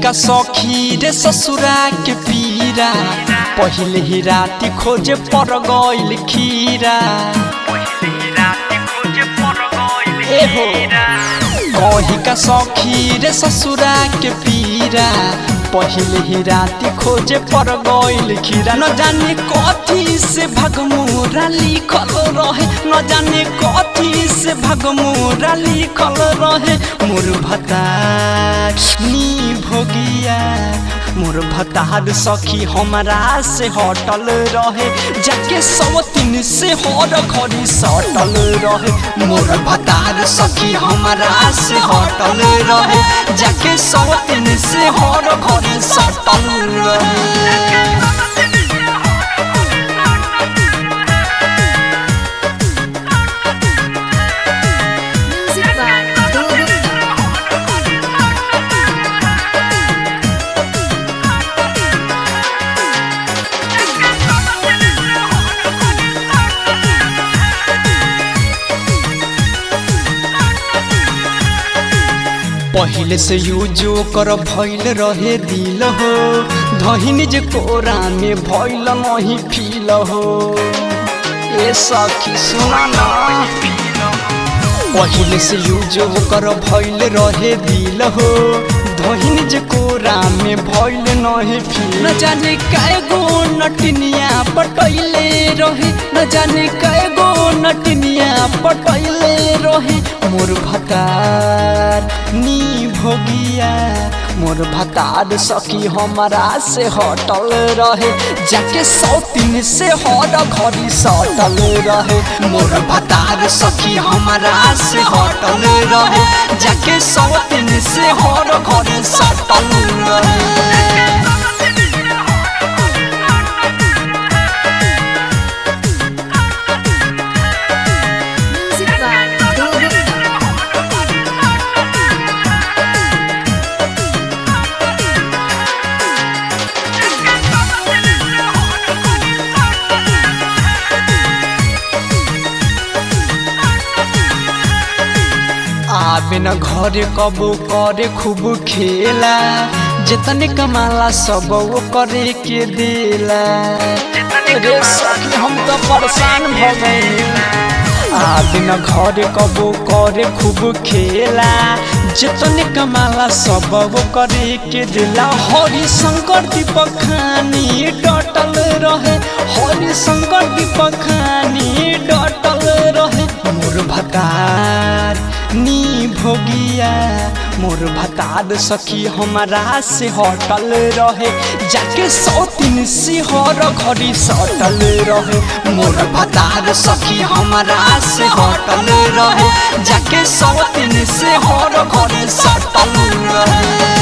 का सखी रे ससुरा के पीरा पहले ही राती खोजे पर गइल खीरा एहो कही का सखी रे ससुरा के पीरा पहले ही राती खोजे पर गइल खीरा न जाने कथी से भगमोरा लिखल रहे न जाने कथी से भगमोरा लिखल रहे मोर भतार नी भोगिया मोर भतार सखी हमारा से हटल रहे जाके सवतीन से हर घड़ी सटल रहे मोर भतार सखी हमारा से हटल रहे जाके सवतीन से हर घड़ी सटल रहे। पहले से यूजो कर भइल रहे दिल हो धहिन जे कोरा में भइल नहीं फील हो ए सखी सुना ना पहले से यूजो कर भइल रहे दिल हो धहिन जे कोरा में भइल नहीं फील न जाने कएगो नटनिया पटैले रहे न जाने कएगो नटनिया पटैले रहे मोर भतार नी भोगिया मोर भतार सखी हमारा से हटल रहे जाके सौतीन से हर घड़ी सटल रहे मोर भतार सखी हमारा से हटल रहे जाके सौतीन से हर घड़ी सटल रहे। आबे न घरे कबो करे खूब खेला जितने कमाला सब वो करे के देला रे सखी हम तो परेशान भ गए आबे न घरे कबो करे खूब खेला जितने कमाला सब वो करे के देला हरि शंकर दीपक खानी डटल रहे हरि शंकर दीपक खानी डटल रहे मोर भतार नी भोगिया मोर भतार सखी हमारा से हटल रहे जाके सौतीन से हर घड़ी सटल रहे मोर भतार सखी हमारा से हटल रहे जाके सौतीन से हर घड़ी सटल रहे।